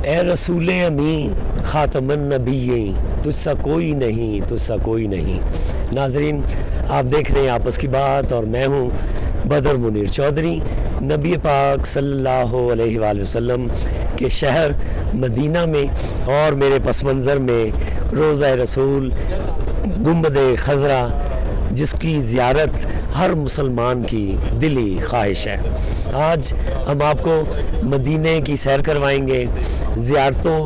ए रसूल अमी ख़ातमुन नबिय्यीन, तुझसा कोई नहीं, तुझसा कोई नहीं। नाज़रीन, आप देख रहे हैं आपस की बात और मैं हूँ बदर मुनीर चौधरी। नबी पाक सल्लल्लाहु अलैहि वसल्लम के शहर मदीना में और मेरे पस मंज़र में रोज़ा रसूल गुंबद खज़रा, जिसकी ज़ियारत हर मुसलमान की दिली ख्वाहिश है। आज हम आपको मदीने की सैर करवाएंगे, ज़ियारतों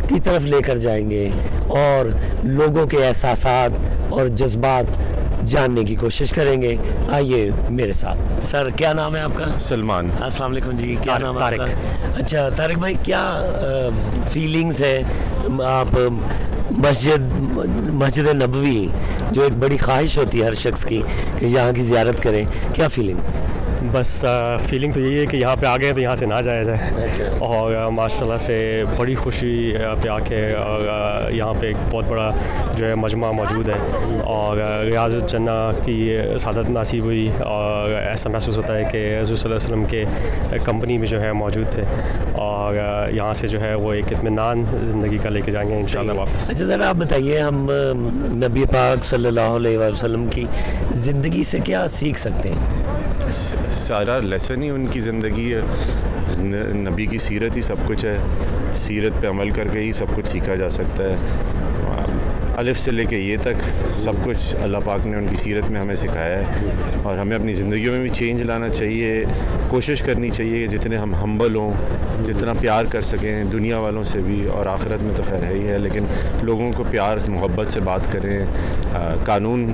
की तरफ लेकर जाएंगे और लोगों के एहसासात और जज्बात जानने की कोशिश करेंगे। आइए मेरे साथ। सर, क्या नाम है आपका? सलमान। अस्सलाम वालेकुम जी। क्या नाम है आपका? अच्छा तारिक भाई, क्या फीलिंग्स है? आप मस्जिद नबवी, जो एक बड़ी ख्वाहिश होती है हर शख्स की कि यहाँ की ज़ियारत करें, क्या फीलिंग? बस फीलिंग तो यही है कि यहाँ पे आ गए तो यहाँ से ना जाया जाए। अच्छा। और माशाल्लाह से बड़ी खुशी पे आके और यहाँ पे एक बहुत बड़ा जो है मजमा मौजूद है और रियाज़ुल जन्ना की सादत नसीब हुई और ऐसा महसूस होता है कि रसूल सल्लल्लाहु अलैहि वसल्लम के कंपनी में जो है मौजूद थे और यहाँ से जो है वो एक इत्मीनान ज़िंदगी का लेके जाएंगे इंशाअल्लाह वापस। अच्छा सर, आप बताइए, हम नबी पाक सल्लल्लाहु अलैहि वसल्लम की ज़िंदगी से क्या सीख सकते हैं? सारा लेसन ही उनकी ज़िंदगी है, नबी की सीरत ही सब कुछ है। सीरत पे अमल करके ही सब कुछ सीखा जा सकता है। अलिफ से लेके ये तक सब कुछ अल्लाह पाक ने उनकी सीरत में हमें सिखाया है और हमें अपनी ज़िंदगी में भी चेंज लाना चाहिए। कोशिश करनी चाहिए कि जितने हम हम्बल हों, जितना प्यार कर सकें दुनिया वालों से भी, और आखिरत में तो खैर है ही है, लेकिन लोगों को प्यार मोहब्बत से बात करें, कानून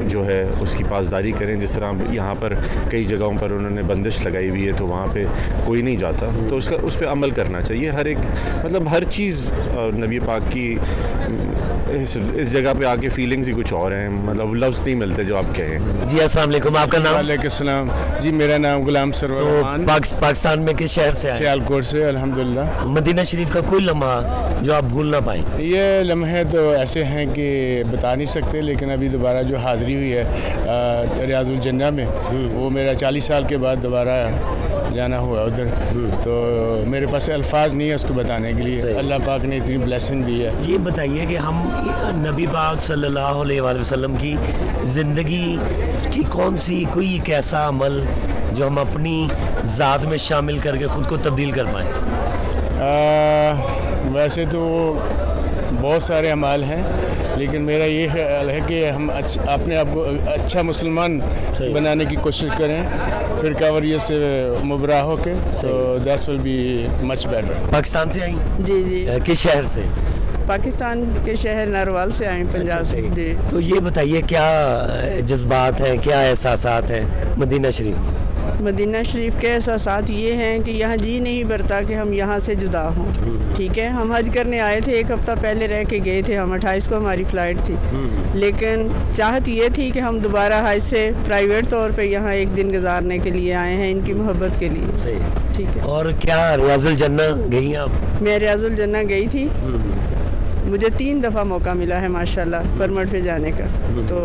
जो है उसकी पासदारी करें। जिस तरह यहाँ पर कई जगहों पर उन्होंने बंदिश लगाई हुई है तो वहाँ पे कोई नहीं जाता, तो उस पर अमल करना चाहिए। हर एक मतलब हर चीज़ नबी पाक की इस जगह पे आके फीलिंग्स ही कुछ और हैं, मतलब लफ्ज़ नहीं मिलते जो आप कहें। जी अस्सलाम वालेकुम, आपका नाम? वालेकुम सलाम जी, मेरा नाम गुलाम सरवर रहमान। पाकिस्तान में किस शहर से आए? सियालकोट से। अल्हम्दुलिल्लाह। मदीना शरीफ का कोई लम्हा जो आप भूल ना पाएँ? ये लम्हे तो ऐसे हैं कि बता नहीं सकते, लेकिन अभी दोबारा जो हाज़िरी हुई है रियाज़ुल जन्ना में, वो मेरा 40 साल के बाद दोबारा जाना हुआ उधर, तो मेरे पास अल्फाज नहीं है उसको बताने के लिए। अल्लाह पाक ने इतनी ब्लेसिंग दी है। ये बताइए कि हम नबी पाक सल्लल्लाहु अलैहि वसल्लम की ज़िंदगी की कौन सी कोई एक ऐसा अमल जो हम अपनी ज़ात में शामिल करके ख़ुद को तब्दील कर पाएँ? वैसे तो बहुत सारे अमाल हैं, लेकिन मेरा ये ख्याल है कि हम अपने आप को अच्छा मुसलमान बनाने की कोशिश करें, फिर कावरियत से मुबरा हो के, तो that's will be much better. Pakistan से आई? जी जी। किस शहर से? पाकिस्तान के शहर नारवाल से आए, पंजाब से। जी। तो ये बताइए, क्या जज्बात हैं, क्या एहसासात हैं मदीना शरीफ? मदीना शरीफ के एहसासात ये हैं कि यहाँ जी नहीं भरता कि हम यहाँ से जुदा हों। ठीक है, हम हज करने आए थे, एक हफ़्ता पहले रह के गए थे, हम 28 को हमारी फ़्लाइट थी, लेकिन चाहत ये थी कि हम दोबारा हज से प्राइवेट तौर पे यहाँ एक दिन गुजारने के लिए आए हैं, इनकी मोहब्बत के लिए। सही। ठीक है। और क्या रियाज़ुल जन्ना गई हैं आप? मैं रियाज़ुल जन्ना गई थी, मुझे 3 दफ़ा मौका मिला है माशाल्लाह परमिट पे जाने का, तो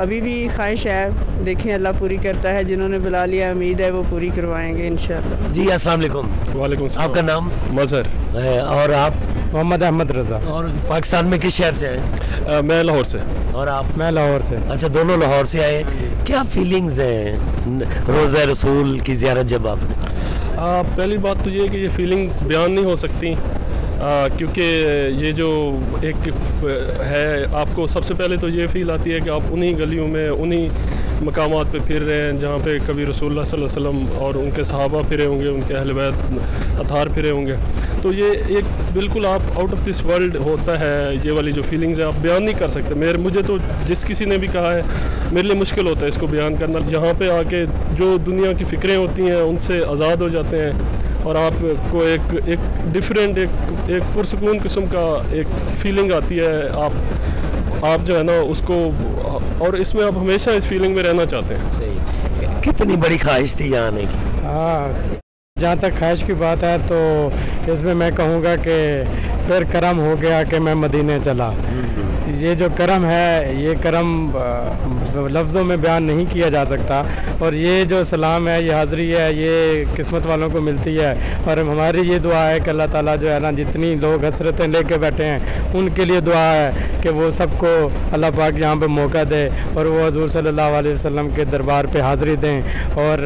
अभी भी ख्वाहिश है, देखें अल्लाह पूरी करता है। जिन्होंने बुला लिया उम्मीद है वो पूरी करवाएंगे इंशाल्लाह। जी अस्सलाम वालेकुम। वालेकुम सलाम। आपका नाम? मज़हर। और आप? मोहम्मद अहमद रज़ा। और पाकिस्तान में किस शहर से आए? मैं लाहौर से। और आप? मैं लाहौर से। अच्छा, दोनों लाहौर से आए। क्या फीलिंग्स हैं रोज़ा रसूल की ज़ियारत जब आपने? पहली बात तो ये है कि ये फीलिंग्स बयान नहीं हो सकती, क्योंकि ये जो एक है, आपको सबसे पहले तो ये फ़ील आती है कि आप उन्हीं गलियों में उन्हीं मकामात पे फिर रहे हैं जहाँ पे कभी रसूलुल्लाह सल्लल्लाहु अलैहि वसल्लम और उनके सहाबा फिरे होंगे, उनके अहले बैत अतार फिरे होंगे। तो ये एक बिल्कुल आप आउट ऑफ दिस वर्ल्ड होता है, ये वाली जो फीलिंग्स है आप बयान नहीं कर सकते। मुझे तो जिस किसी ने भी कहा है, मेरे लिए मुश्किल होता है इसको बयान करना। यहाँ पे आके जो दुनिया की फ़िक्रें होती हैं उनसे आज़ाद हो जाते हैं और आपको एक डिफरेंट एक पुरसकून किस्म का एक फीलिंग आती है। आप जो है ना उसको, और इसमें आप हमेशा इस फीलिंग में रहना चाहते हैं। सही। कितनी बड़ी ख्वाहिश थी यहाँ आने की? हाँ, जहाँ तक ख्वाहिश की बात है तो इसमें मैं कहूँगा कि फिर करम हो गया कि मैं मदीने चला। ये जो करम है, ये करम लफ्ज़ों में बयान नहीं किया जा सकता। और ये जो सलाम है, ये हाज़री है, ये किस्मत वालों को मिलती है। और हमारी ये दुआ है कि अल्लाह ताला जो है ना, जितनी लोग हसरतें लेके बैठे हैं उनके लिए दुआ है कि वो सबको अल्लाह पाक यहाँ पे मौका दे और वो हुज़ूर सल्लल्लाहु अलैहि वसल्लम के दरबार पे हाज़री दें और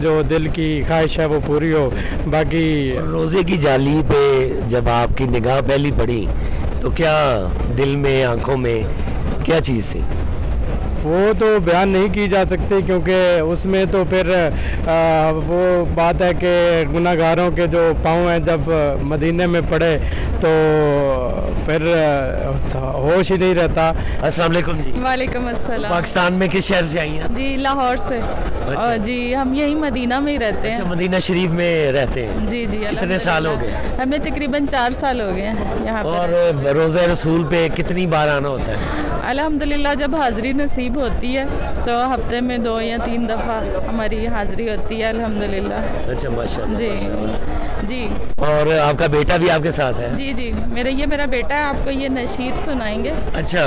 जो दिल की ख्वाहिश है वो पूरी हो। बाकी रोज़े की जाली पे जब आपकी निगाह पहली पड़ी तो क्या दिल में, आंखों में क्या चीज़ थी? वो तो बयान नहीं की जा सकती, क्योंकि उसमें तो फिर वो बात है कि गुनाहगारों के जो पाँव हैं जब मदीने में पड़े तो फिर होश ही नहीं रहता। अस्सलाम वालेकुम जी। वालेकुम अस्सलाम। पाकिस्तान में किस शहर से आई हैं? जी लाहौर से। अच्छा। और जी हम यही मदीना में ही रहते हैं। अच्छा, मदीना शरीफ में रहते हैं। जी जी। कितने साल हो गए? हमें तकरीबन 4 साल हो गए हैं यहाँ पर। और रोज़े रसूल पे कितनी बार आना होता है? अल्हम्दुलिल्लाह जब हाज़री नसीब होती है तो हफ्ते में 2 या 3 दफ़ा हमारी हाज़री होती है अल्हम्दुलिल्लाह। अच्छा, माशाल्लाह। जी जी। और आपका बेटा भी आपके साथ है? जी जी, मेरा बेटा है, आपको ये नशीद सुनाएंगे। अच्छा।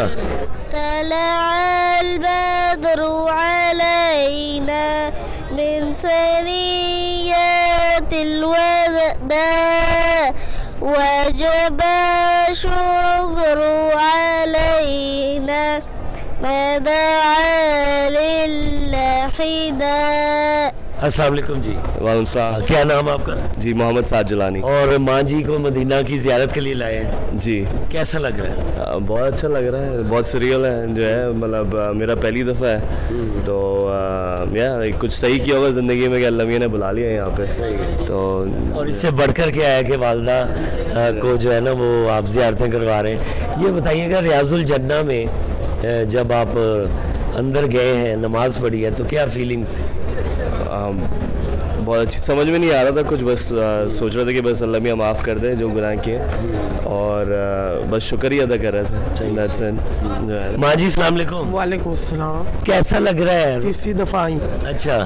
तलअल बद्रु अलैना मिन सनियतिल वदा वजब शुक्रु अलैना मदा लिल्लाहिदा। अस्सलाम वालेकुम जी। वालेकुम सलाम। क्या नाम आपका? जी मोहम्मद साद जलानी। और माँ जी को मदीना की ज़ियारत के लिए लाए हैं जी। कैसा लग रहा है? बहुत अच्छा लग रहा है, बहुत सरियल है जो है, मतलब मेरा पहली दफ़ा है तो या कुछ सही किया होगा ज़िंदगी में कि अल्लाह मियां ने बुला लिया यहाँ पे तो। और इससे बढ़कर क्या है कि वालदा को जो है ना वो आप ज़ियारतें करवा रहे हैं। ये बताइएगा रियाजुल जन्ना में जब आप अंदर गए हैं, नमाज़ पढ़ी है, तो क्या फीलिंग्स थी? बहुत अच्छी, समझ में नहीं आ रहा था कुछ, बस सोच रहे थे कि बस अल्लाह मियां माफ़ कर दे जो गुनाह किए और बस शुक्र ही अदा कर रहे थे। माँ जी अस्सलाम वालेकुम। वालेकुम अस्सलाम। कैसा लग रहा है? तीसरी दफ़ा आई। अच्छा,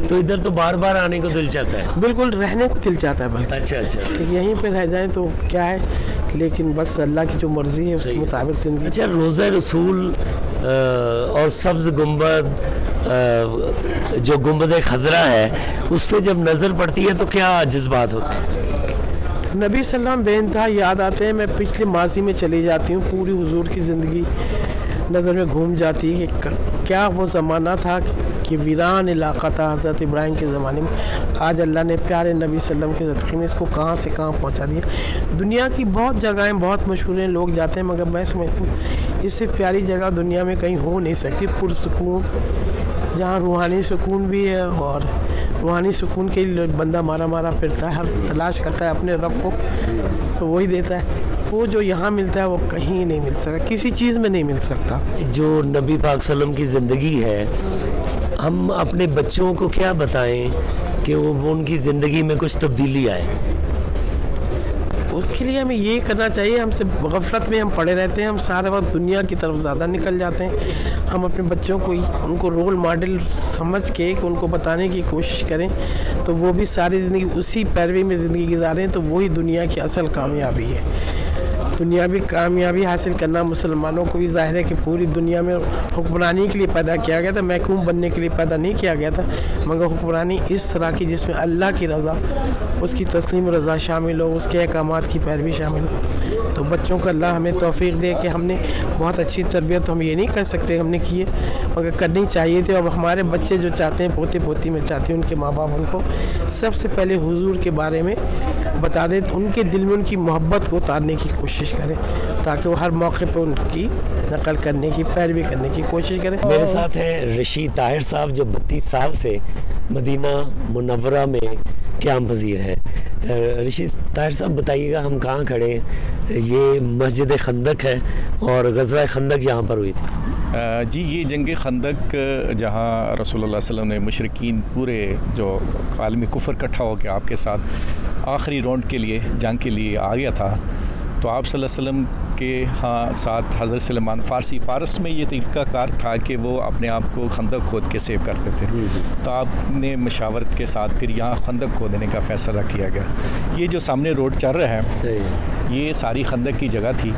तो इधर तो बार बार आने को दिल चाहता है? बिल्कुल, रहने को दिल चाहता है बल्कि। अच्छा अच्छा। कि यहीं पे रह जाएं तो क्या है, लेकिन बस अल्लाह की जो मर्ज़ी है उसके मुताबिक जिंदगी। अच्छा, रोज़ा रसूल और सब्ज़ गुंबद, जो गुंबद खज़रा है, उस पर जब नज़र पड़ती है तो क्या जज्बात होते हैं? नबी सल्लम बेइंतहा याद आते हैं। मैं पिछले माजी में चली जाती हूँ, पूरी हुजूर की ज़िंदगी नज़र में घूम जाती है कि क्या वो ज़माना था कि वीरान इलाका था हज़रत इब्राहिम के ज़माने में। आज अल्लाह ने प्यारे नबी सल्लम के ज़रिए में इसको कहाँ से कहाँ पहुँचा दिया। दुनिया की बहुत जगहें बहुत मशहूर हैं, लोग जाते हैं, मगर मैं समझती हूँ इससे प्यारी जगह दुनिया में कहीं हो नहीं सकती। पुरसुकून, जहाँ रूहानी सुकून भी है और रूहानी सुकून के लिए बंदा मारा मारा फिरता है, हर तलाश करता है अपने रब को, तो वही देता है। वो जो यहाँ मिलता है वो कहीं नहीं मिल सकता, किसी चीज़ में नहीं मिल सकता। जो नबी पाक सल्लम की ज़िंदगी है, हम अपने बच्चों को क्या बताएं कि वो उनकी ज़िंदगी में कुछ तब्दीली आए? उसके लिए हमें ये करना चाहिए, हमसे गफलत में हम पड़े रहते हैं, हम सारे वक्त दुनिया की तरफ ज़्यादा निकल जाते हैं। हम अपने बच्चों को उनको रोल मॉडल समझ के उनको बताने की कोशिश करें तो वो भी सारी ज़िंदगी उसी पैरवी में ज़िंदगी गुजारें, तो वही दुनिया की असल कामयाबी है। दुनियावी कामयाबी हासिल करना मुसलमानों को भी ज़ाहिर है कि पूरी दुनिया में हुक्मरानी के लिए पैदा किया गया था, महकूम बनने के लिए पैदा नहीं किया गया था, मगर हुक्मरानी इस तरह की जिसमें अल्लाह की रज़ा, उसकी तस्लीम रज़ा शामिल हो, उसके अहकामात की पैरवी शामिल हो। तो बच्चों को अल्लाह हमें तौफीक दे कि हमने बहुत अच्छी तरबियत, तो हम ये नहीं कर सकते हमने की है, मगर करनी चाहिए थी। अब हमारे बच्चे जो चाहते हैं, पोते पोती में चाहते हैं, उनके माँ बाप उनको सबसे पहले हुजूर के बारे में बता दें, तो उनके दिल में उनकी मोहब्बत को उतारने की कोशिश करें, ताकि वो हर मौके पर उनकी नकल करने की, पैरवी करने की कोशिश करें। मेरे साथ हैं रशीद ताहिर साहब, जो 32 साल से मदीना मुनव्वरा में क़याम पज़ीर हैं। रशीद ताहिर साहब बताइएगा, हम कहाँ खड़े हैं? ये मस्जिद खंदक है और ग़ज़वा खंदक यहाँ पर हुई थी। जी, ये जंग खंदक जहाँ रसूलुल्लाह सल्लल्लाहु अलैहि वसल्लम ने मुशरिकीन पूरे जो आलमी कुफ़र इकट्ठा हो के आपके साथ आखिरी राउंड के लिए, जंग के लिए आ गया था, तो आप सल्लल्लाहु अलैहि वसल्लम के साथ हज़रत सलेमान फ़ारस में ये तरीक़ाकार था कि वो अपने आप को खंदक खोद के सेव करते थे। तो आपने मशावरत के साथ फिर यहाँ खंदक खोदने का फ़ैसला किया गया। ये जो सामने रोड चल रहा है, ये सारी खंदक की जगह थी।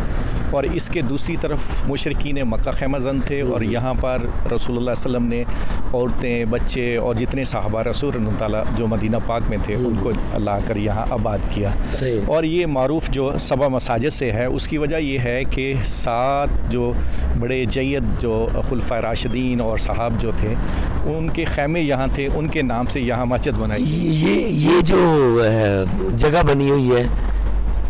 और इसके दूसरी तरफ मुशरिकीन मक्का ख़ैमाज़न थे और यहाँ पर रसूलुल्लाह सल्लल्लाहु अलैहि वसल्लम ने औरतें, बच्चे और जितने सहाबा रसूल ताला जो मदीना पाक में थे उनको ला कर यहाँ आबाद किया। और ये मारूफ़ जो सबा मसाजिद से है उसकी वजह ये है कि 7 जो बड़े जय्यद जो खुलफा राशिदीन और साहब जो थे उनके खैमे यहाँ थे, उनके नाम से यहाँ मस्जिद बनाई। ये जो जगह बनी हुई है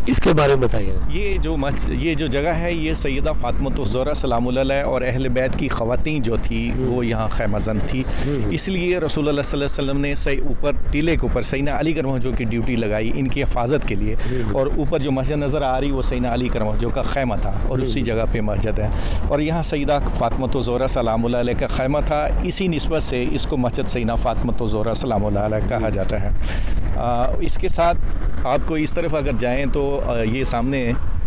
इसके बारे में बताइए। ये जो जगह है ये सैयदा फ़ातिमा ज़ोहरा सलामुल्लाह अलैहा और अहले बैत की ख़वातीन जो थी वो यहाँ ख़ैमाज़न थी। इसलिए रसूलुल्लाह सल्लल्लाहु अलैहि वसल्लम ने सही ऊपर टीले के ऊपर सैयदना अली करमहजो की ड्यूटी लगाई इनकी हिफाजत के लिए। और ऊपर जो मस्जिद नज़र आ रही वो सैयदना अली करमहजो का खैमा था और उसी जगह पे मस्जिद है। और यहाँ सैयदा फ़ातिमा ज़ोहरा सलामुल्लाह अलैहा का खैमा था, इसी निस्बत से इसको मस्जिद सैयदना फ़ातिमा ज़ोहरा सलामुल्लाह अलैहा कहा जाता है। इसके साथ आपको इस तरफ अगर जाएँ तो ये सामने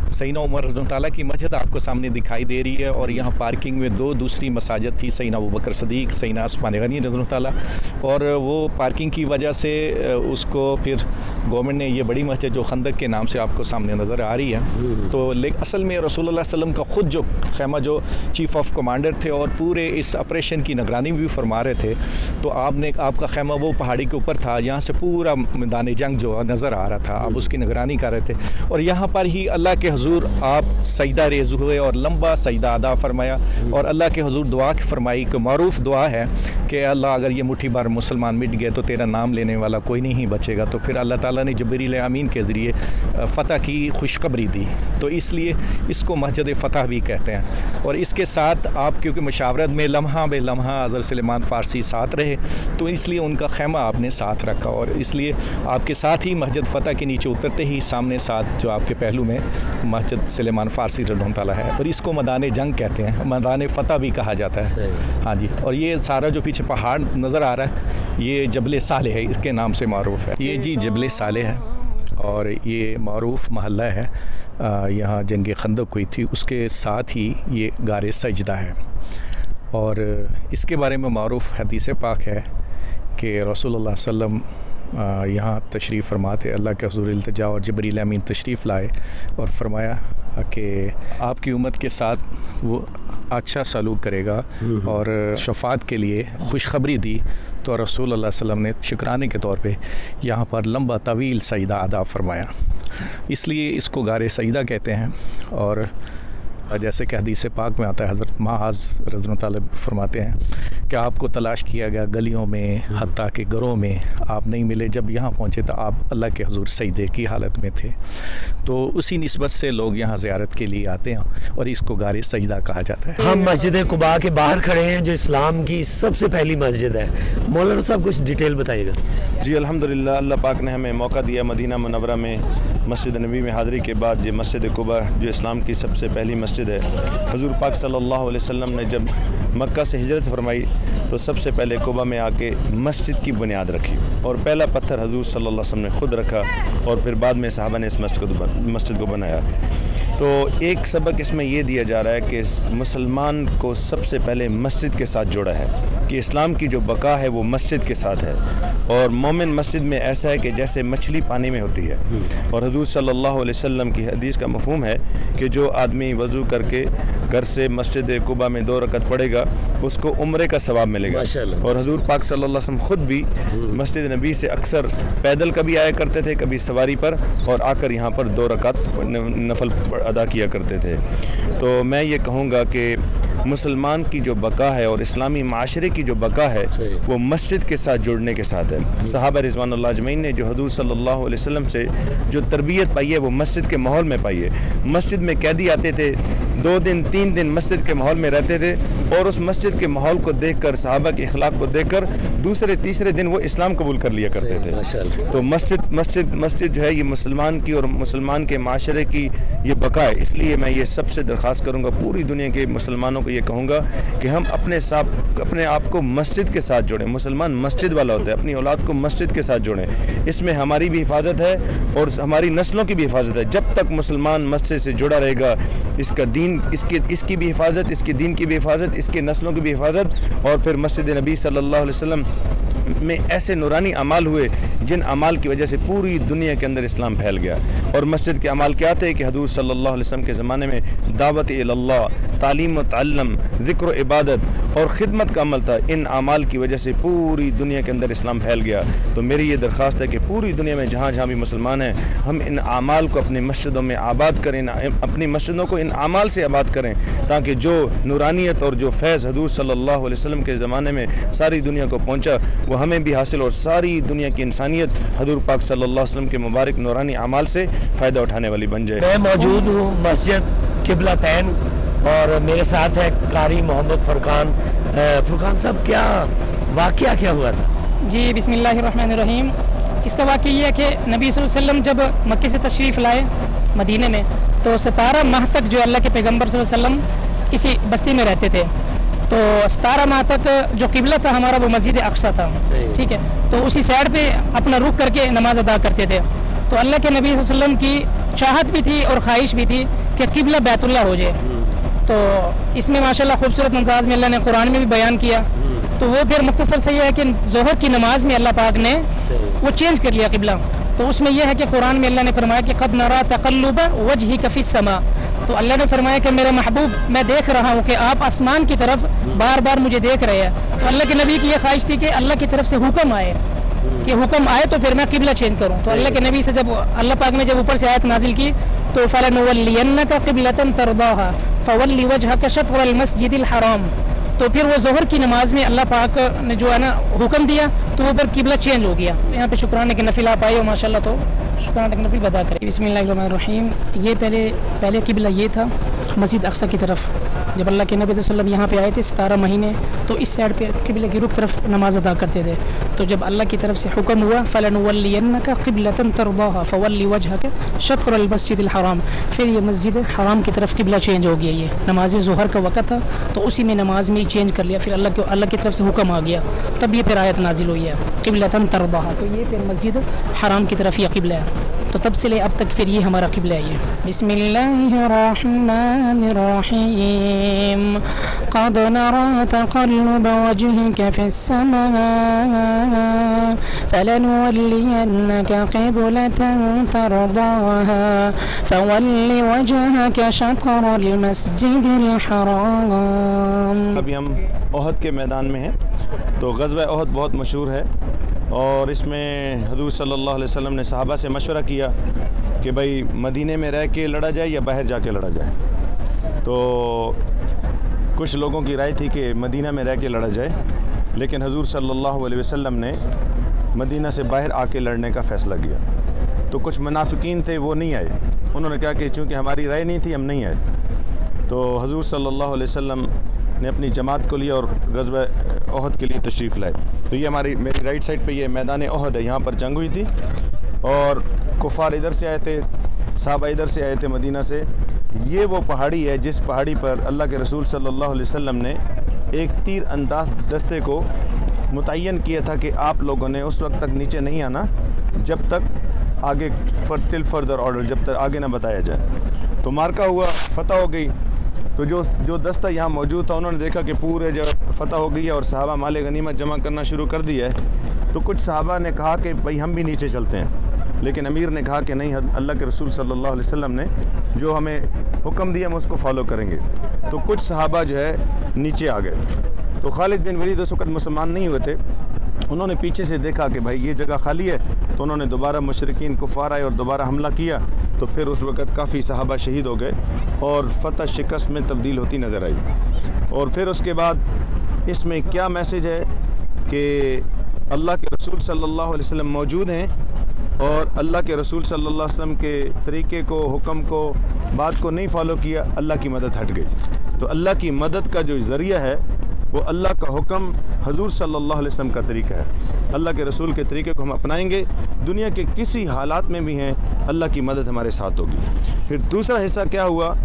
सैयदना उमर रज़ियल्लाहु ताला की मस्जिद आपको सामने दिखाई दे रही है। और यहाँ पार्किंग में 2 दूसरी मसाजिद थी, सैयदना अबू बकर सदीक़, सैयदना उस्मान गनी रज़ियल्लाहु ताला। और वो पार्किंग की वजह से उसको फिर गवर्नमेंट ने ये बड़ी मस्जिद जो खंदक के नाम से आपको सामने नज़र आ रही है। तो लेकिन असल में रसूलुल्लाह सल्लल्लाहु अलैहि वसल्लम का ख़ुद जो खैमा जो चीफ़ ऑफ कमांडर थे और पूरे इस ऑपरेशन की निगरानी भी फरमा रहे थे, तो आपका खैमा वो पहाड़ी के ऊपर था, यहाँ से पूरा मैदान जंग जो नज़र आ रहा था, आप उसकी निगरानी कर रहे थे। और यहाँ पर ही अल्लाह के हुजूर आप सजदा रेज़ हुए और लंबा सजदा अदा फरमाया और अल्लाह के हुजूर दुआ फरमाई कि मारूफ़ दुआ है कि अल्लाह अगर ये मुट्ठी बार मुसलमान मिट गए तो तेरा नाम लेने वाला कोई नहीं बचेगा। तो फिर अल्लाह ताला ने जिब्रील अमीन के ज़रिए फ़तह की खुशखबरी दी, तो इसलिए इसको मस्जिद फ़तह भी कहते हैं। और इसके साथ आप क्योंकि मशावरत में लम्हा बे लम्हा हज़रत सुलेमान फ़ारसी साथ रहे तो इसलिए उनका खैमा आपने साथ रखा और इसलिए आपके साथ ही मस्जिद फ़तह के नीचे उतरते ही सामने साथ जो आपके पहलू में मस्जिद सुलेमान फ़ारसी रज़ियल्लाहु ताला है और इसको मैदान जंग कहते हैं, मैदान फ़तह भी कहा जाता है। हाँ जी। और ये सारा जो पीछे पहाड़ नज़र आ रहा है ये जबल साले है, इसके नाम से मारूफ़ है। ये जी जबल साले है और ये मारूफ़ महल्ला है, यहाँ जंग खंदक हुई थी, उसके साथ ही ये गारे सजदा है। और इसके बारे में मारूफ़ हदीस पाक है कि रसूलुल्लाह सल्लम यहाँ तशरीफ़ फरमाते, अल्लाह के हुज़ूर इल्तिजा और जिब्रील अमीन तशरीफ़ लाए और फरमाया कि आपकी उम्मत के साथ वो अच्छा सलूक करेगा और शफ़ात के लिए खुशखबरी दी। तो रसूलुल्लाह सल्लम ने शुक्राने के तौर पे यहाँ पर लंबा तवील सजदा अदा फरमाया, इसलिए इसको गारे सजदा कहते हैं। और जैसे कि हदीस पाक में आता है, हज़रत माज़ रज़ियल्लाहु ताला फरमाते हैं कि आपको तलाश किया गया गलियों में, हत्ता के घरों में आप नहीं मिले, जब यहाँ पहुँचे तो आप अल्लाह के हुज़ूर सजदे की हालत में थे। तो उसी निस्बत से लोग यहाँ ज़ियारत के लिए आते हैं और इसको गारे सजदा कहा जाता है। हम मस्जिद कुबा के बाहर खड़े हैं जो इस्लाम की सबसे पहली मस्जिद है। मौलाना साहब कुछ डिटेल बताइएगा। जी अल्हम्दुलिल्लाह, अल्लाह पाक ने हमें मौका दिया मदीना मुनव्वरा में मस्जिद नबी में हाज़िरी के बाद ये मस्जिद कुबा जो इस्लाम की सबसे पहली मस्जिद है। हुज़ूर पाक सल्लल्लाहु अलैहि वसल्लम ने जब मक्का से हिजरत फरमाई तो सबसे पहले कुबा में आके मस्जिद की बुनियाद रखी और पहला पत्थर हुज़ूर सल्लल्लाहु अलैहि वसल्लम ने खुद रखा और फिर बाद में सहाबा ने इस मस्जिद को बनाया। तो एक सबक इसमें यह दिया जा रहा है कि मुसलमान को सबसे पहले मस्जिद के साथ जोड़ा है कि इस्लाम की जो बका है वो मस्जिद के साथ है। और मोमिन मस्जिद में ऐसा है कि जैसे मछली पानी में होती है। और हुज़ूर सल्लल्लाहु अलैहि वसल्लम की हदीस का मफ़हूम है कि जो आदमी वज़ू करके घर से मस्जिद कुबा में 2 रकत पढ़ेगा उसको उम्रे का सवाब मिलेगा। और हुज़ूर पाक सल्लल्लाहु अलैहि वसल्लम ख़ुद भी मस्जिद नबी से अक्सर पैदल कभी आया करते थे, कभी सवारी पर, और आकर यहाँ पर 2 रकत नफल अदा किया करते थे। तो मैं ये कहूँगा कि मुसलमान की जो बका है और इस्लामी माशरे की जो बका है वो मस्जिद के साथ जुड़ने के साथ है। सहाबा रिज़वानुल्लाह अजमईन ने जो हुज़ूर सल्लल्लाहु अलैहि वसल्लम से जो तरबियत पाई है वो मस्जिद के माहौल में पाई है। मस्जिद में कैदी आते थे, 2 दिन 3 दिन मस्जिद के माहौल में रहते थे और उस मस्जिद के माहौल को देखकर, सहाबा के अखलाक को देखकर दूसरे तीसरे दिन वो इस्लाम कबूल कर लिया करते थे। तो मस्जिद जो है ये मुसलमान की और मुसलमान के माशरे की ये बका है। इसलिए मैं ये सबसे दरख्वास्त करूँगा, पूरी दुनिया के मुसलमानों को ये कहूँगा कि हम अपने आप को मस्जिद के साथ जोड़ें। मुसलमान मस्जिद वाला होता है, अपनी औलाद को मस्जिद के साथ जोड़ें। इसमें हमारी भी हिफाजत है और हमारी नस्लों की भी हिफाजत है। जब तक मुसलमान मस्जिद से जुड़ा रहेगा, इसका दीन, इसकी भी हिफाजत, इसके दीन की भी हिफाजत, इसके नस्लों की भी हिफाजत, और फिर मस्जिद नबी सल्लल्लाहु अलैहि वसल्लम में ऐसे नूरानी अमाल हुए जिन अमाल की वजह से पूरी दुनिया के अंदर इस्लाम फैल गया। और मस्जिद के अमाल क्या थे कि हजूर सल्लल्लाहु अलैहि वसल्लम के ज़माने में दावत इल्लल्लाह, तालीम व तअल्लुम, ज़िक्र इबादत और ख़िदमत का अमल था। इन अमाल की वजह से पूरी दुनिया के अंदर इस्लाम फैल गया। तो मेरी ये दरख्वास्त है कि पूरी दुनिया में जहाँ जहाँ भी मुसलमान हैं, हम इन अमाल को अपनी मस्जिदों में आबाद करें, अपनी मस्जिदों को इन अमाल से आबाद करें, ताकि जो नूरानियत और जो फैज़ हजूर सल्लल्लाहु अलैहि वसल्लम के ज़माने में सारी दुनिया को पहुँचा वो हमें भी हासिल और सारी दुनिया की इंसानियत हजूर पाक सल्लल्लाहु अलैहि वसल्लम के मुबारक नूरानी अमाल से फ़ायदा उठाने वाली बन जाए। मैं मौजूद हूँ मस्जिद किबलतैन और मेरे साथ है कारी मोहम्मद फ़ुरकान। फ़ुरकान साहब, क्या वाक़या क्या हुआ था? जी बिस्मिल्लाहिर्रहमानिर्रहीम। इसका वाक़या ये है कि नबी सल्लल्लाहु अलैहि वसल्लम जब मक्के से तशरीफ़ लाए मदीने में, तो 17 माह तक जो अल्लाह के पैगम्बर सल्लल्लाहु अलैहि वसल्लम इसी बस्ती में रहते थे। तो 17 माह तक जो किबला था हमारा वो मस्जिद अक्सा था, ठीक है। तो उसी साइड पे अपना रुख करके नमाज अदा करते थे। तो अल्लाह के नबी सल्लल्लाहु अलैहि वसल्लम की चाहत भी थी और ख्वाहिश भी थी कि किबला बैतुल्लाह हो जाए। तो इसमें माशाल्लाह खूबसूरत अंदाज में अल्लाह ने कुरान में भी बयान किया। तो वो फिर मुख्तसर से यह है कि ज़ोहर की नमाज में अल्लाह पाक ने वो चेंज कर लिया किबला। तो उसमें यह है कि कुरान में अल्लाह ने फरमाया कि क़द नरा तक़ल्लुब वजहिक फ़िस समा। तो अल्लाह ने फरमाया कि मेरे महबूब, मैं देख रहा हूँ कि आप आसमान की तरफ बार बार मुझे देख रहे हैं। तो अल्लाह के नबी की यह ख्वाहिश थी कि अल्लाह की तरफ से हुक्म आए, कि हुक्म आए तो फिर मैं किबला चेंज करूँ। तो अल्लाह के नबी से जब अल्लाह पाक ने जब ऊपर से आयत नाजिल की तो फ़लनुवल्लियन्नका क़िबलतन तरदाहा फ़वल्लि वजहक शत्रल मस्जिदिल हराम। तो फिर वो ज़ोहर की नमाज में अल्लाह पाक ने जो है ना हुक्म दिया, तो वो फिर किबला चेंज हो गया। यहाँ पे शुक्राने के नफिल आप आए हो माशाल्लाह, तो शुक्राने के नफिल अदा करें। बिस्मिल्लाहिर्रहमानिर्रहीम। ये पहले किबला ये था मस्जिद अक्सा की तरफ। जब अल्लाह के नबी सल्लल्लाहु अलैहि वसल्लम यहाँ पे आए थे 17 महीने, तो इस साइड पे किबले की रुख तरफ नमाज अदा करते थे। तो जब अल्लाह की तरफ से हुक्म हुआ फ़लनुवल्लियन्नका क़िबलतन तरदाहा फ़वल्लि वजहक शत्रल मस्जिदिल हराम, फिर ये मस्जिद हराम की तरफ किबला चेंज हो गया। ये नमाज ज़ोहर का वक़्त था, तो उसी में नमाज में ही चेंज कर लिया। फिर अल्लाह की तरफ से हुक्म आ गया, तब ये फिर आयत नाजिल हुई है क़िबलतन तरदाहा। तो ये फिर मस्जिद हराम की तरफ ये किबला है। तो तब से ले अब तक फिर ये हमारा किबला है। ये बिस्मिल्लाहिर्रहमानिर्रहीम। क़द नरा तक़ल्लुब वजहिक फ़िस्समा फ़लनुवल्लियन्नका क़िबलतन तरदाहा फ़वल्लि वजहक शत्रल मस्जिदिल हराम। अभी हम ओहद के मैदान में हैं। तो ग़ज़वा ओहद बहुत मशहूर है और इसमें हज़ूर सल्लल्लाहु अलैहि वसल्लम ने सहाबा से मशवरा किया कि भाई मदीने में रह के लड़ा जाए या बाहर जाके लड़ा जाए। तो कुछ लोगों की राय थी कि मदीना में रह के लड़ा जाए, लेकिन हज़ूर सल्लल्लाहु अलैहि वसल्लम ने मदीना से बाहर आके लड़ने का फ़ैसला किया। तो कुछ मुनाफिकीन थे, वो नहीं आए। उन्होंने कहा कि चूँकि हमारी राय नहीं थी, हम नहीं आए। तो हज़ूर सल्लल्लाहु अलैहि वसल्लम ने अपनी जमात को लिया और ग़ज़वा ओहद के लिए तशरीफ़ लाए। तो ये मेरी राइट साइड पे ये मैदान ओहद है, यहाँ पर जंग हुई थी और कुफ़ार इधर से आए थे, सहाबा इधर से आए थे मदीना से। ये वो पहाड़ी है जिस पहाड़ी पर अल्लाह के रसूल सल्लल्लाहु अलैहि वसल्लम ने एक तीर अंदाज दस्ते को मुतय्यन किया था कि आप लोगों ने उस वक्त तक नीचे नहीं आना जब तक आगे टिल फर्दर ऑर्डर, जब तक आगे ना बताया जाए। तो मार्का हुआ, फ़तह हो गई। तो जो दस्ता यहाँ मौजूद था उन्होंने देखा कि पूरे जब फ़तह हो गई है और सहाबा माल गनीमत जमा करना शुरू कर दिया है, तो कुछ सहाबा ने कहा कि भाई हम भी नीचे चलते हैं। लेकिन अमीर ने कहा कि नहीं, अल्लाह के रसूल सल्लल्लाहु अलैहि वसल्लम ने जो हमें हुक्म दिया हम उसको फॉलो करेंगे। तो कुछ सहाबा जो है नीचे आ गए। तो खालिद बिन वलीद उस वक़्त मुसलमान नहीं हुए थे। उन्होंने पीछे से देखा कि भाई ये जगह खाली है, तो उन्होंने दोबारा मुशरिकीन कुफ़ार आए और दोबारा हमला किया। तो फिर उस वक़्त काफ़ी सहाबा शहीद हो गए और फ़तह शिकस्त में तब्दील होती नज़र आई। और फिर उसके बाद इसमें क्या मैसेज है कि अल्लाह के रसूल सल्लल्लाहु अलैहि वसल्लम मौजूद हैं और अल्लाह के रसूल सल्लल्लाहु अलैहि वसल्लम के तरीक़े को, हुक्म को, बात को नहीं फ़ॉलो किया, अल्लाह की मदद हट गई। तो अल्लाह की मदद का जो ज़रिया है वो अल्लाह का हुक्म, हजूर सल्लल्लाहु अलैहि वसल्लम का तरीका है। अल्लाह के रसूल के तरीके को हम अपनाएंगे, दुनिया के किसी हालात में भी हैं, अल्लाह की मदद हमारे साथ होगी। फिर दूसरा हिस्सा क्या हुआ,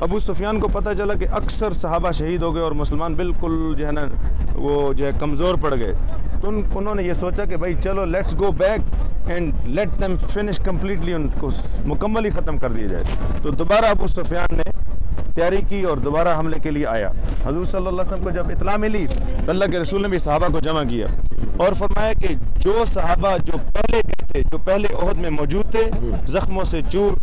अबू सुफियान को पता चला कि अक्सर सहाबा शहीद हो गए और मुसलमान बिल्कुल जो है ना वो जो है कमज़ोर पड़ गए। तो उन्होंने ये सोचा कि भाई चलो let's go back and let them finish completely, उनको मुकम्मल ही ख़त्म कर दिया जाए। तो दोबारा अबू सुफियान ने तैयारी की और दोबारा हमले के लिए आया। हजूर सल्लल्लाहु अलैहि वसल्लम को जब इत्तला मिली तो अल्लाह के रसूल ने भी सहाबा को जमा किया और फरमाया कि जो सहाबा जो पहले थे, जो पहले ओहद में मौजूद थे, जख्मों से चूर,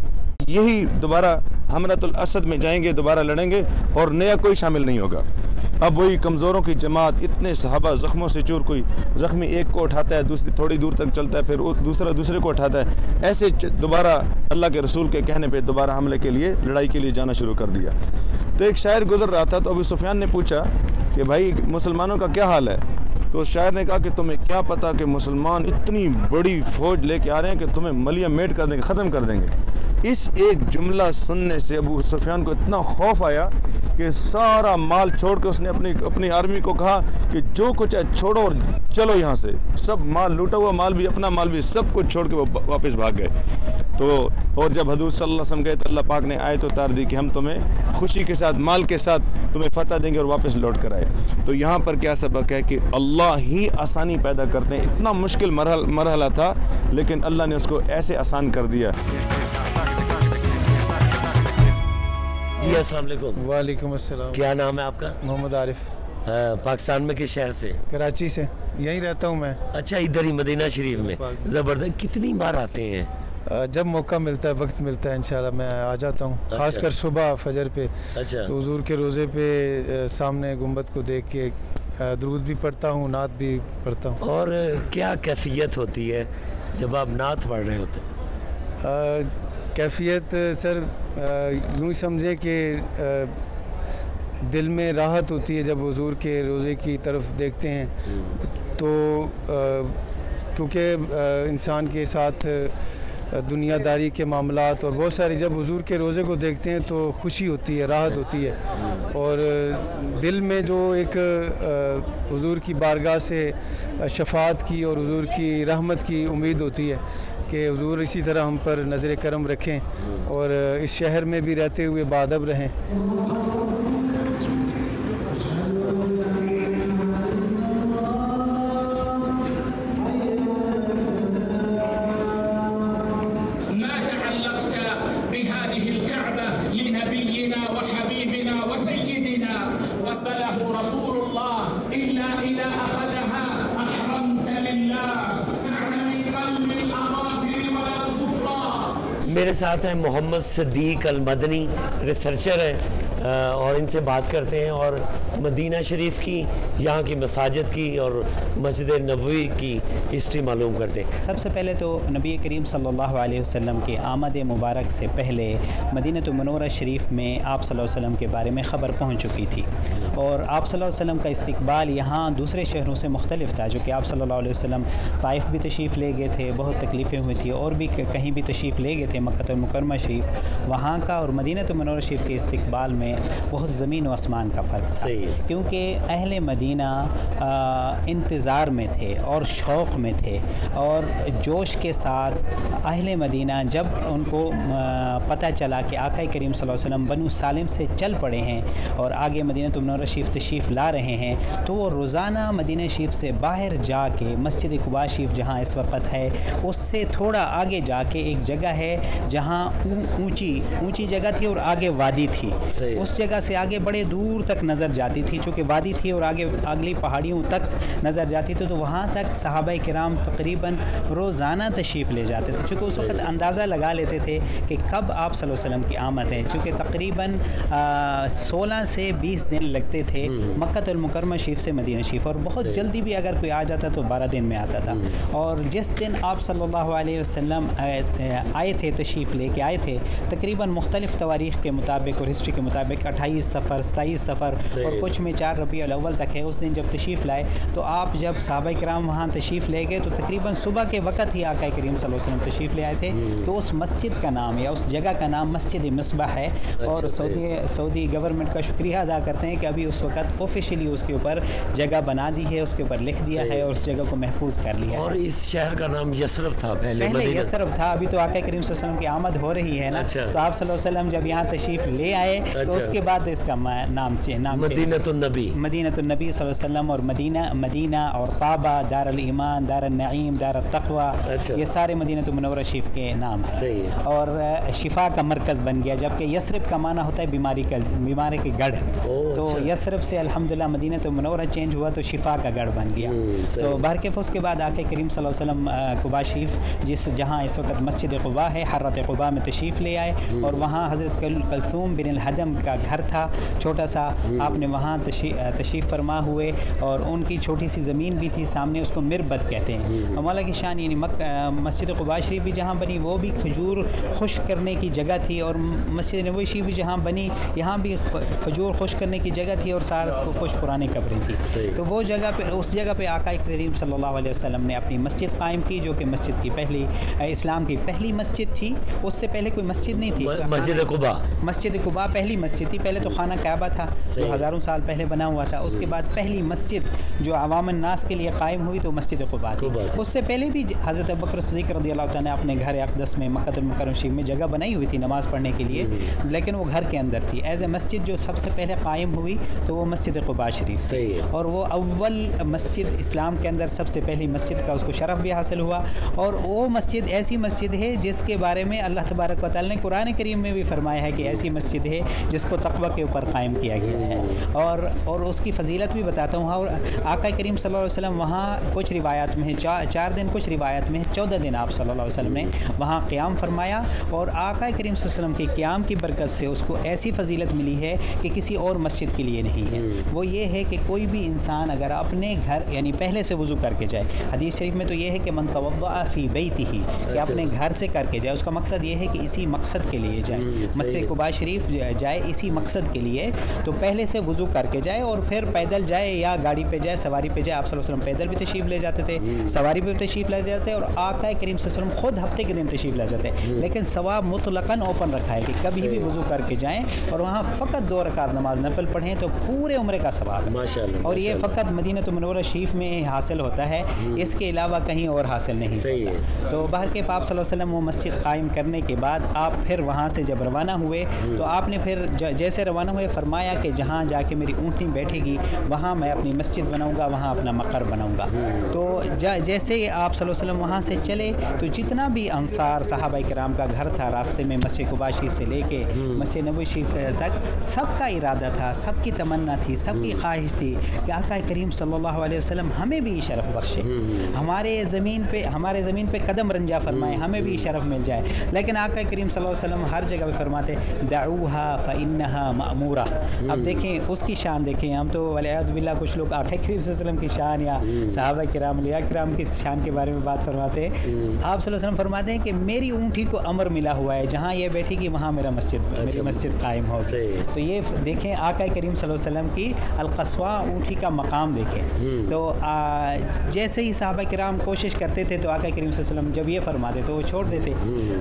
यही दोबारा हमरतुल असद में जाएंगे, दोबारा लड़ेंगे और नया कोई शामिल नहीं होगा। अब वही कमज़ोरों की जमात, इतने सहाबा जख्मों से चूर, कोई ज़ख्मी एक को उठाता है, दूसरी थोड़ी दूर तक चलता है, फिर दूसरा दूसरे को उठाता है, ऐसे दोबारा अल्लाह के रसूल के कहने पे दोबारा हमले के लिए, लड़ाई के लिए जाना शुरू कर दिया। तो एक शायर गुजर रहा था तो अबू सुफियान ने पूछा कि भाई मुसलमानों का क्या हाल है? तो शायर ने कहा कि तुम्हें क्या पता कि मुसलमान इतनी बड़ी फ़ौज लेके आ रहे हैं कि तुम्हें मलिया मेट कर देंगे, ख़त्म कर देंगे। इस एक जुमला सुनने से अबू सुफियान को इतना खौफ आया कि सारा माल छोड़ के उसने अपनी आर्मी को कहा कि जो कुछ है छोड़ो और चलो यहाँ से। सब माल, लूटा हुआ माल भी, अपना माल भी, सब कुछ छोड़ के वो वापस भाग गए। तो और जब हजूर सल्लल्लाहु अलैहि वसल्लम गए तो अल्लाह पाक ने आयत उतार दी कि हम तुम्हें खुशी के साथ, माल के साथ तुम्हें फतह देंगे और वापस लौट कर आए। तो यहाँ पर क्या सबक है कि अल्लाह ही आसानी पैदा करते हैं। इतना मुश्किल मरहला था लेकिन अल्लाह ने उसको ऐसे आसान कर दिया। जी अस्सलाम वालेकुम। वालेकुम अस्सलाम। क्या नाम है आपका? मोहम्मद आरिफ। पाकिस्तान में किस शहर से? कराची से। यहीं रहता हूँ मैं। अच्छा, इधर ही मदीना शरीफ में। ज़बरदस्त। कितनी बार आते हैं? जब मौका मिलता है, वक्त मिलता है, इंशाल्लाह मैं आ जाता हूँ। अच्छा। खासकर सुबह फजर पे। अच्छा। तो हुजूर के रोज़े पे सामने गुंबद को देख के दुरूद भी पढ़ता हूँ, नात भी पढ़ता हूँ। और क्या कैफियत होती है जब आप नात पढ़ रहे होते हैं? कैफियत सर यूँ समझे कि दिल में राहत होती है जब हुजूर के रोज़े की तरफ देखते हैं। तो क्योंकि इंसान के साथ दुनियादारी के मामलात और बहुत सारी, जब हुजूर के रोज़े को देखते हैं तो खुशी होती है, राहत होती है और दिल में जो एक हुजूर की बारगाह से शफात की और हुजूर की रहमत की उम्मीद होती है कि हुजूर इसी तरह हम पर नज़र करम रखें और इस शहर में भी रहते हुए बाअदब रहें। मेरे साथ हैं मोहम्मद सिद्दीक अल मदनी, रिसर्चर हैं और इनसे बात करते हैं और मदीना शरीफ की, यहाँ की मसाजिद की और मस्जिद नबवी की हिस्ट्री मालूम करते हैं। सबसे पहले तो नबी करीम सल्लल्लाहु अलैहि वसल्लम के आमद मुबारक से पहले मदीनतुल मुनव्वरा शरीफ में आप सल्लल्लाहु अलैहि वसल्लम के बारे में ख़बर पहुँच चुकी थी और आप सल्लल्लाहु अलैहि वसल्लम का इस्तकबाल यहाँ दूसरे शहरों से मुख्तलिफ था। जो कि आप सल्लल्लाहु अलैहि वसल्लम ताइफ भी तशरीफ़ ले गए थे, बहुत तकलीफ़ें हुई थी और भी कहीं भी तशरीफ़ ले गए थे, मक्का मुकरमा शरीफ, वहाँ का और मदीनतुल मुनव्वरा शरीफ के इस्तकबाल में बहुत ज़मीन व आसमान का फ़र्क था। क्योंकि अहले मदीना इंतज़ार में थे और शौक़ में थे और जोश के साथ अहले मदीना जब उनको पता चला कि आका करीम सल्लल्लाहु अलैहि वसल्लम बनु सालिम से चल पड़े हैं और आगे मदीनतुल मुनव्वरा शरीफ तशरीफ़ ला रहे हैं, तो वो रोज़ाना मदीना शरीफ से बाहर जाके मस्जिद कुबा शरीफ जहाँ इस वक्त है उससे थोड़ा आगे जाके एक जगह है जहाँ ऊंची जगह थी और आगे वादी थी। उस जगह से आगे बड़े दूर तक नज़र जाती थी, चूँकि वादी थी और आगे अगली पहाड़ियों तक नज़र जाती थी। तो वहाँ तक सहाबाए किराम तकरीबन रोज़ाना तशरीफ़ ले जाते थे, चूँकि उस वक्त अंदाज़ा लगा लेते थे कि कब आप सल्लल्लाहु अलैहि वसल्लम की आमद है। चूँकि तकरीबन 16 से 20 दिन लगते थे मक्का मुकरमा शरीफ से मदीना शरीफ और बहुत जल्दी भी अगर कोई आ जाता तो 12 दिन में आता था। और जिस दिन आप सल्लल्लाहु अलैहि वसल्लम आए थे, तशरीफ़ लेके आए थे, तकरीबन मुख्तलिफ़ तवारीख़ के मुताबिक और हिस्ट्री के मुताबिक 28 सफ़र, 27 सफ़र और कुछ में 4 रबीउल अव्वल तक है। उस दिन जब तशरीफ़ लाए तो आप जब सहाबाए किराम वहाँ तशरीफ़ ले गए तो तकरीबन सुबह के वक़्त ही आका करीम सल्लल्लाहु अलैहि वसल्लम तशरीफ़ ले आए थे। तो उस मस्जिद का नाम या उस जगह का नाम मस्जिद मिसबाह है और सऊदी गवर्नमेंट का शुक्रिया अदा करते हैं कि अभी उस वक्त ऑफिशियली उसके ऊपर जगह बना दी है, उसके ऊपर लिख दिया है और उस जगह को महफूज कर लिया। और इस शहर का नाम यसरब था पहले यसरब था। अभी तो आका करीम सल्लल्लाहु अलैहि वसल्लम की आमद हो रही है ना। तो आप सल्लल्लाहु अलैहि वसल्लम जब यहाँ तशरीफ़ ले आए तो उसके बाद इसका नाम मदीनतुन्नबी सल्लल्लाहु अलैहि वसल्लम, और मदीना और ताबा, दारुल ईमान, दारुल नईम, दारुल तक़वा, ये सारे मदीनतुल मुनव्वरा शरीफ के नाम हैं। और शिफा का मरकज़ बन गया, जबकि यसरिब का माना होता है बीमारी के गढ़। तो यसरिब से अल्हम्दुलिल्लाह मदीनतुल मुनव्वरा चेंज हुआ तो शिफा का गढ़ बन गया। तो बहरकैफ उसके बाद आके करीम सल्लल्लाहु अलैहि वसल्लम कुबा शरीफ जहाँ इस वक्त मस्जिद कुबा है, हर्रत कुबा में तशरीफ़ ले आए, और वहाँ हज़रत कलसूम बिन अल-हदम का घर था छोटा सा, आपने वहाँ तशरीफ़ फरमा हुए, और उनकी छोटी सी ज़मीन भी थी सामने, उसको मिरबत कहते हैं। मौला की शान यानी मस्जिद कुबा शरीफ भी जहाँ बनी वो भी खजूर खुश करने की जगह थी, और मस्जिद नबवी शरीफ भी जहाँ बनी यहाँ भी खजूर खुश करने की जगह थी, और सारा खुश पुरानी कब्रें थी। तो वो जगह पे, उस जगह पे आका करीम सल्लल्लाहु अलैहि वसल्लम ने अपनी मस्जिद कायम की, जो कि मस्जिद की पहली इस्लाम की पहली मस्जिद थी। उससे पहले कोई मस्जिद नहीं थी। मस्जिद कुबा पहली मस्जिद थी। पहले तो खाना काबा था जो हज़ारों साल पहले बना हुआ था। उसके बाद पहली मस्जिद जो अवाम नास के लिए कायम हुई तो मस्जिद कुबा थी। उससे पहले भी हज़रत अबू बकर सिद्दीक़ रज़ियल्लाहु ताला ने अपने घर अक़दस में मक्का मुकर्रम शरीफ में जगह बनाई हुई थी नमाज़ पढ़ने के लिए, लेकिन वो घर के अंदर थी। एज़ ए मस्जिद जो सबसे पहले कायम हुई तो वो मस्जिद कुबा शरीफ थी, और वो अव्वल मस्जिद इस्लाम के अंदर सबसे पहली मस्जिद का उसको शरफ़ भी हासिल हुआ। और वो मस्जिद ऐसी मस्जिद है जिसके बारे में अल्लाह तबारक व तआला ने कुरान करीम में भी फरमाया है कि ऐसी मस्जिद है जिसको तक़वा के ऊपर कायम किया गया है। और उसकी फ़जीलत भी बताता हूँ। और आका करीम सल्लल्लाहु अलैहि वसल्लम वहाँ कुछ रिवायात में है 4 दिन, कुछ रिवायात में है 14 दिन आप सल्लल्लाहु अलैहि वसल्लम ने वहाँ क़याम फरमाया। और आका करीम सल्लल्लाहु अलैहि वसल्लम के क़याम की बरकत से उसको ऐसी फ़जीलत मिली है कि किसी और मस्जिद के लिए नहीं है। वो ये है कि कोई भी इंसान अगर अपने घर यानी पहले से वज़ू करके जाए, हदीस शरीफ में तो ये है कि मन तवद्दअ फ़ी बैतिही, कि अपने घर से करके जाए। उसका मकसद ये है कि इसी मकसद के लिए जाए, मस्जिद कुबा शरीफ जाए इसी मकसद के लिए। तो पहले से वज़ू करके जाए और फिर पैदल जाए या गाड़ी पे जाए, सवारी पे जाए। आप सल्लल्लाहु अलैहि वसल्लम पैदल भी तशरीफ़ ले जाते थे, सवारी पे भी तशरीफ़ ले जाते, और आका करीम सल्लल्लाहु अलैहि वसल्लम खुद हफ्ते के दिन तशरीफ़ ले जाते। लेकिन सवाब मुतलक़न ओपन रखा है कि कभी भी वज़ू करके जाएँ और वहाँ फ़कत 2 रकात नमाज नफल पढ़ें तो पूरे उम्र का सवाब माशाअल्लाह। और ये फ़कत मदीनतुल मुनव्वरा शरीफ में हासिल होता है, इसके अलावा कहीं और हासिल नहीं होता। तो बहरकैफ आप सल्लल्लाहु अलैहि वसल्लम वो मस्जिद कायम करने के बाद आप फिर वहाँ से जब रवाना हुए तो आपने फिर जैसे रवाना हुए फरमाया कि जहाँ जाके मेरी ऊँटनी बैठेगी वहाँ मैं अपनी मस्जिद बनाऊँगा, वहाँ अपना मकर बनाऊँगा। तो जैसे आप सल्लल्लाहु अलैहि वसल्लम वहाँ से चले तो जितना भी अंसार सहाबा किराम का घर था रास्ते में मस्जिद कुबा शरीफ से लेके मस्जिद नबवी शरीफ तक, सबका इरादा था, सबकी तमन्ना थी, सबकी ख्वाहिश थी कि आका करीम सल्लल्लाहु अलैहि वसल्लम हमें भी शरफ़ बख्शे, हमारे ज़मीन पे कदम रंजा फरमाए, हमें भी शरफ़ मिल जाए। लेकिन आका करीम सल्लल्लाहु अलैहि वसल्लम हर जगह पे फरमाते दऊहा फ़इन्नहा मामूरा। अब देखें उसकी शान देखें, हम तो वलियाद बिल्लाह कुछ लोग आका करीम सल्लल्लाहु अलैहि वसल्लम की शान या सहाबा किराम लिया किराम की शान के बारे में बात फरमाते हैं। आप सल्लल्लाहु अलैहि वसल्लम फरमाते हैं कि मेरी ऊँटी को अमर मिला हुआ है, जहाँ ये बैठेगी वहाँ मेरी मस्जिद कायम हो। तो ये देखें आका करीम सल्लल्लाहु अलैहि वसल्लम की अलक़स्वा ऊँटी का मकाम देखें। तो जैसे ही सहाबा किराम कोशिश करते थे तो आका करीम सल्लल्लाहु अलैहि वसल्लम जब ये फरमाते तो वो छोड़ देते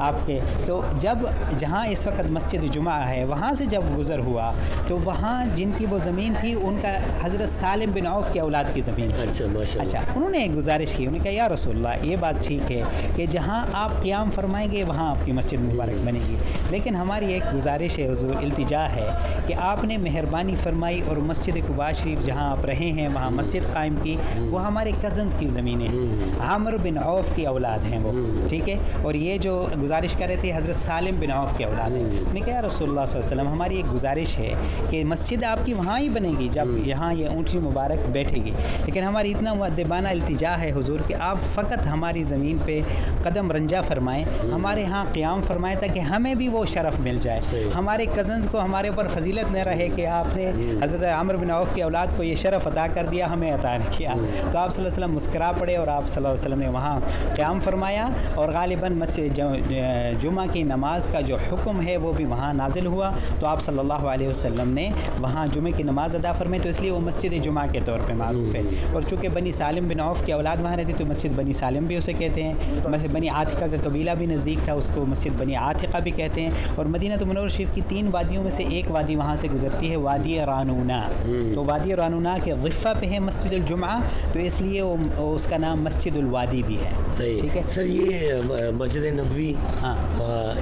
आपके। तो जब जहाँ इस वक्त मस्जिद जुमा है वहाँ से जब गुज़र हुआ तो वहाँ जिनकी वो ज़मीन थी उनका हज़रत सालिम बिन औफ़ के औलाद की ज़मीन थी। अच्छा उन्होंने एक गुजारिश की, उन्होंने कहा या रसूलल्लाह ये बात ठीक है कि जहाँ आप क़याम फरमाएंगे वहाँ आपकी मस्जिद मुबारक बनेगी, लेकिन हमारी एक गुजारिश है हुज़ूर, इल्तिजा है कि आपने मेहरबानी फरमाई और मस्जिद कुबा शरीफ जहाँ आप रहे हैं वहाँ मस्जिद कायम की, वो हमारे कज़न्स की ज़मीनें हैं, आमिर बिन औफ़ की औलाद हैं वो, ठीक है। और ये जो गुजारिश कर रहे थे हज़रत सालिम बिन औफ़ की औलाद हैं। उन्होंने कहा रसूलुल्लाह सल्लल्लाहु अलैहि वसल्लम हमारी एक गुजारिश है कि मस्जिद आपकी वहाँ ही बनेगी जब यहाँ ये ऊँटनी मुबारक बैठेगी, लेकिन हमारी इतना मुअद्दिबाना इल्तिजा है हुज़ूर कि आप फ़कत हमारी ज़मीन पे कदम रंजा फरमाएँ, हमारे यहाँ क़याम फरमाएँ ताकि हमें भी वो शरफ़ मिल जाए, हमारे कज़न्स को हमारे ऊपर फजीलत न रहे कि आपने हज़रत आमिर बिन औफ़ की औलाद को ये शरफ़ अता कर दिया, हमें अता नहीं किया। तो आप सल्लल्लाहु अलैहि वसल्लम मुस्करा पड़े और आप सल्लल्लाहु अलैहि वसल्लम ने वहाँ क़याम फरमाया और ग़ालिबन मस्जिद जुमा की नमाज का जो हुक्म है वो भी वहाँ नाजिल हुआ। तो आप सल्लल्लाहु अलैहि वसल्लम ने वहाँ जुमे की नमाज़ अदा फरमाई, तो इसलिए वो मस्जिद जुमा के तौर पे मारूफ़ है। और चूँकि बनी सालिम बिन औफ़ की औलाद वहाँ रहती तो मस्जिद बनी सालिम भी उसे कहते हैं। मस्जिद बनी आतिका का कबीला भी नज़दीक था, उसको मस्जिद बनी आतिका भी कहते हैं। और मदीनतुल मुनव्वरा शरीफ की 3 वादियों में से एक वादी वहाँ से गुजरती है, वादी रानूना। तो वादी रानूना के ग़िफ़ा पे है मस्जिदुल जुमा, तो इसलिए उसका नाम मस्जिदुल वादी भी है। सही, ठीक है सर। ये मस्जिद नबवी, हाँ,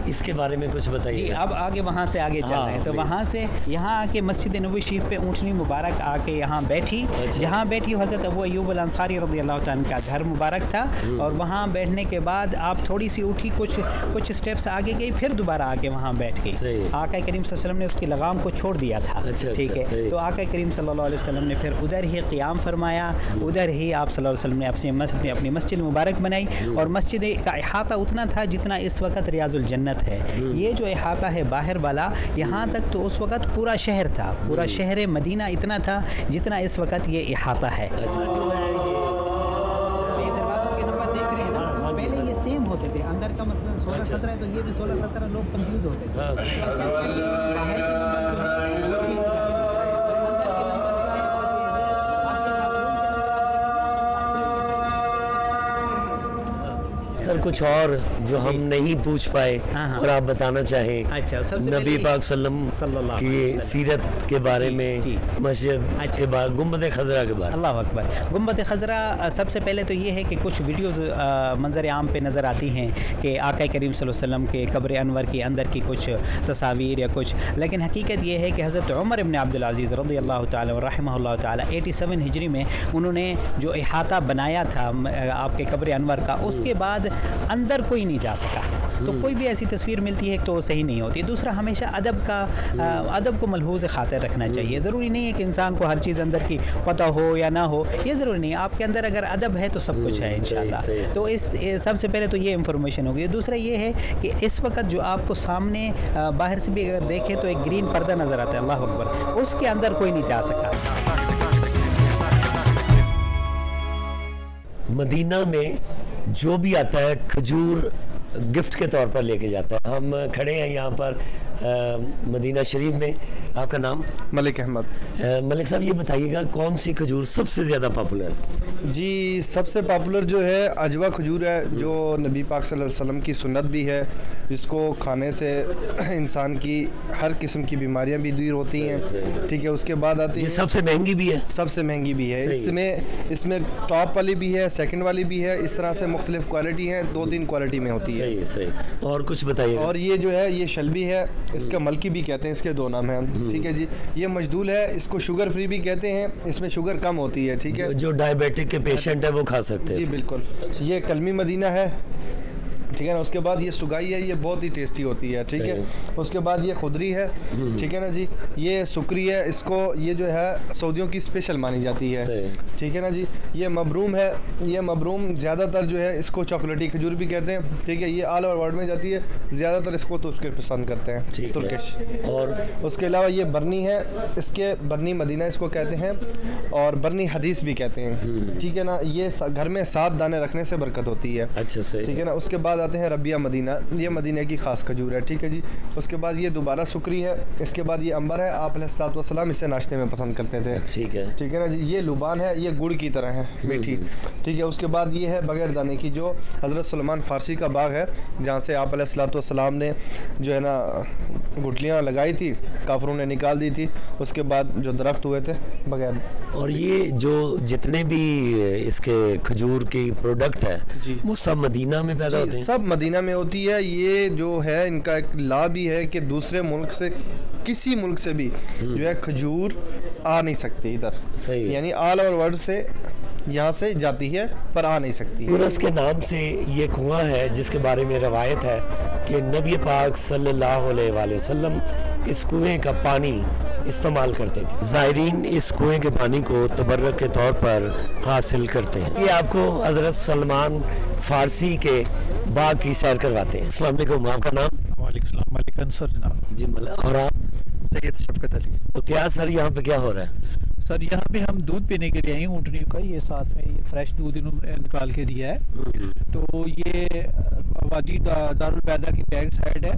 इसके बारे में कुछ बताइए। जी अब आगे वहाँ से आगे चल रहे हैं। तो वहाँ से यहाँ आके मस्जिद नबवी शरीफ पे ऊँटनी मुबारक आके यहाँ बैठी। जहाँ बैठी हज़रत अबू अय्यूब अल अंसारी रज़ियल्लाहु ताला का घर मुबारक था। और वहाँ बैठने के बाद आप थोड़ी सी उठी, कुछ स्टेप्स आगे गई, फिर दोबारा आके वहाँ बैठ गई। आका करीम सल्लल्लाहु अलैहि वसल्लम ने उसकी लगाम को छोड़ दिया था। ठीक है, तो आका करीम सल्लल्लाहु अलैहि वसल्लम ने फिर उधर ही क़ियाम फरमाया, उधर ही आप सल्लल्लाहु अलैहि वसल्लम ने अपनी मस्जिद मुबारक बनाई। और मस्जिद का अहाता उतना था जितना इस वक्त रियाजुल जन्नत है। ये जो अहाता है बाहर वाला, यहाँ तक तो उस वक्त पूरा शहर था, पूरा शहर मदीना इतना था जितना इस वक्त ये अहाता है। होते थे अंदर का मसलन 16-17 है, तो ये भी 16-17 लोग कंफ्यूज होते थे। बाहर के नंबर जो है सर कुछ और जो हम नहीं पूछ पाए और आप बताना चाहें। अच्छा, नबी पाक सल्लल्लाहु की सीरत के बारे में, मस्जिद के बारे, गुंबद खजरा के बारे में। अल्लाह अकबर। गुंबद खजरा सबसे पहले तो ये है कि कुछ वीडियोस मंजर आम पे नज़र आती हैं कि आका करीम सल्लल्लाहु अलैहि वसल्लम के कब्र अनवर के अंदर की कुछ तस्वीर या कुछ, लेकिन हकीकत ये है कि हज़रत उमर इब्न अब्दुल अज़ीज़ रज़ियल्लाहु ताला रहमहुल्लाह ताला 87 हिजरी में उन्होंने जो अहाता बनाया था आपके कब्र अनवर का, उसके बाद अंदर कोई नहीं जा सका। तो कोई भी ऐसी तस्वीर मिलती है तो सही नहीं होती। दूसरा, हमेशा अदब को मलहूज़ खातिर रखना चाहिए। ज़रूरी नहीं है कि इंसान को हर चीज़ अंदर की पता हो या ना हो, ये ज़रूरी नहीं है। आपके अंदर अगर अदब है तो सब कुछ है इंशाल्लाह। तो इस सबसे पहले तो ये इंफॉर्मेशन होगी। दूसरा ये है कि इस वक्त जो आपको सामने बाहर से भी अगर देखें तो एक ग्रीन पर्दा नज़र आता है, अल्लाह अकबर, उसके अंदर कोई नहीं जा सका। मदीना में जो भी आता है खजूर गिफ्ट के तौर पर लेके जाता है। हम खड़े हैं यहाँ पर मदीना शरीफ में। आपका नाम? मलिक अहमद। मलिक साहब, ये बताइएगा कौन सी खजूर सबसे ज़्यादा पॉपुलर है? जी, सबसे पॉपुलर जो है अजवा खजूर है, जो नबी पाक सल्लल्लाहु अलैहि वसल्लम की सुन्नत भी है, जिसको खाने से इंसान की हर किस्म की बीमारियां भी दूर होती हैं। ठीक है, उसके बाद आती है, सबसे महंगी भी है। सबसे महंगी भी है। इसमें टॉप वाली भी है, सेकंड वाली भी है, इस तरह से मुख्तलिफ क्वालिटी हैं, 2-3 क्वालिटी में होती है। सही। और कुछ बताइए। और ये जो है ये शलबी है, इसका मलकी भी कहते हैं, इसके 2 नाम हैं। ठीक है जी, ये मजदूल है, इसको शुगर फ्री भी कहते हैं, इसमें शुगर कम होती है। ठीक है, जो डायबिटिक के पेशेंट है वो खा सकते हैं। जी बिल्कुल। ये कलमी मदीना है, ठीक है ना। उसके बाद ये सुगाई है, ये बहुत ही टेस्टी होती है। ठीक है, उसके बाद ये खुदरी है, ठीक है ना जी। ये सुकरी है, इसको ये जो है सऊदियों की स्पेशल मानी जाती है। ठीक है ना जी। ये मबरूम है, ये मबरूम ज़्यादातर जो है इसको चॉकलेटी खजूर भी कहते हैं। ठीक है, ये ऑल ओवर वर्ल्ड में जाती है, ज़्यादातर इसको तुर्क पसंद करते हैं, तुर्किश। और उसके अलावा ये बर्नी है, इसके बर्नी मदीना इसको कहते हैं, और बर्नी हदीस भी कहते हैं। ठीक है ना, ये घर में 7 दाने रखने से बरकत होती है। अच्छा, सही। ठीक है ना। उसके बाद आते हैं रबिया मदीना, ये मदीने की खास खजूर है। ठीक है जी। उसके बाद ये दोबारा सुकरी है, इसके बाद ये अंबर है, आप अलैहिस्सलातु वस्सलाम इसे नाश्ते में पसंद करते थे। ठीक है, ठीक है ना जी। ये लुबान है, ये गुड़ की तरह है, मीठी। ठीक है। उसके बाद ये है बगैर दाने की, जो हज़रत सुलेमान फ़ारसी का बाग है, जहाँ से आप अलैहिस्सलातु वस्सलाम ने जो है ना गुठलियाँ लगाई थी, काफरों ने निकाल दी थी, उसके बाद जो दरख्त हुए थे बगैर। और ये जो जितने भी इसके खजूर की प्रोडक्ट है वो सब मदीना में पैदा होते हैं? सब मदीना में होती है। ये जो है इनका एक ला भी है कि दूसरे मुल्क से, किसी मुल्क से भी जो है खजूर आ नहीं सकती इधर। सही। यानी ऑल ओवर वर्ल्ड से यहाँ से जाती है पर आ नहीं सकती। उरस के नाम से ये कुआं है, जिसके बारे में रवायत है कि नबी पाक सल्लल्लाहु अलैहि वसल्लम इस कुएं का पानी इस्तेमाल करते थे। ज़ायरीन इस कुएं के पानी को तबर्रुक के तौर पर हासिल करते हैं। ये आपको हज़रत सलमान फ़ारसी के बाग की सैर करवाते हैं। अस्सलाम वालेकुम, आपका नाम? वालेकुम सलाम, मलिक अंसर जनाब। जी मलिक। और आप? सैयद शफकत अली। तो क्या सर यहाँ पे क्या हो रहा है? सर यहाँ पे हम दूध पीने के लिए आए हैं ऊँटनी का, ये साथ में ये फ्रेश दूध इन्होंने निकाल के दिया है। तो ये वादी दारुल पैदा की बैक साइड है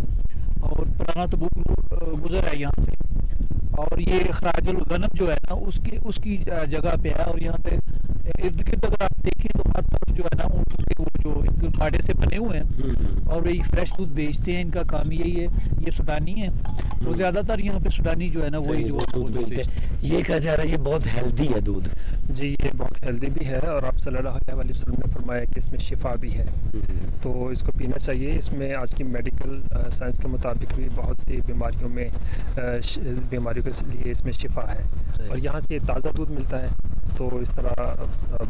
और पुराना तबूक गुजर है यहाँ से, और ये खराजुल गनम जो है ना उसकी जगह पे है। और यहाँ पे इर्द गिर्द अगर आप देखें तो हर तरफ जो है ना ऊँट के वो जो इनके खाड़े से बने हुए हैं और वही फ्रेश दूध बेचते हैं। इनका काम यही है। ये सुडानी है, तो ज़्यादातर यहाँ पे सुडानी जो है ना वही जो दूध बेचते हैं। ये कहा जा रहा है ये बहुत हेल्दी है दूध। जी, ये बहुत हेल्दी भी है और आप सल्लल्लाहु अलैहि वसल्लम ने फरमाया कि इसमें शिफा भी है, तो इसको पीना चाहिए। इसमें आज की मेडिकल साइंस के मुताबिक भी बहुत सी बीमारियों के लिए इसमें शिफा है। और यहाँ से ताज़ा दूध मिलता है, तो इस तरह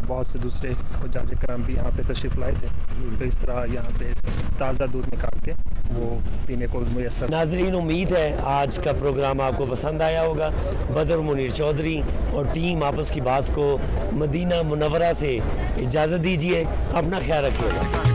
बहुत से दूसरे जाज कराम भी यहाँ पे तशरीफ़ लाए थे, तो इस तरह यहाँ पे ताज़ा दूध निकाल के वो पीने को मुयस्सर। नाज़रीन, उम्मीद है आज का प्रोग्राम आपको पसंद आया होगा। बदर मुनीर चौधरी और टीम आपस की बात को मदीना मुनव्वरा से इजाज़त दीजिए। अपना ख्याल रखिएगा।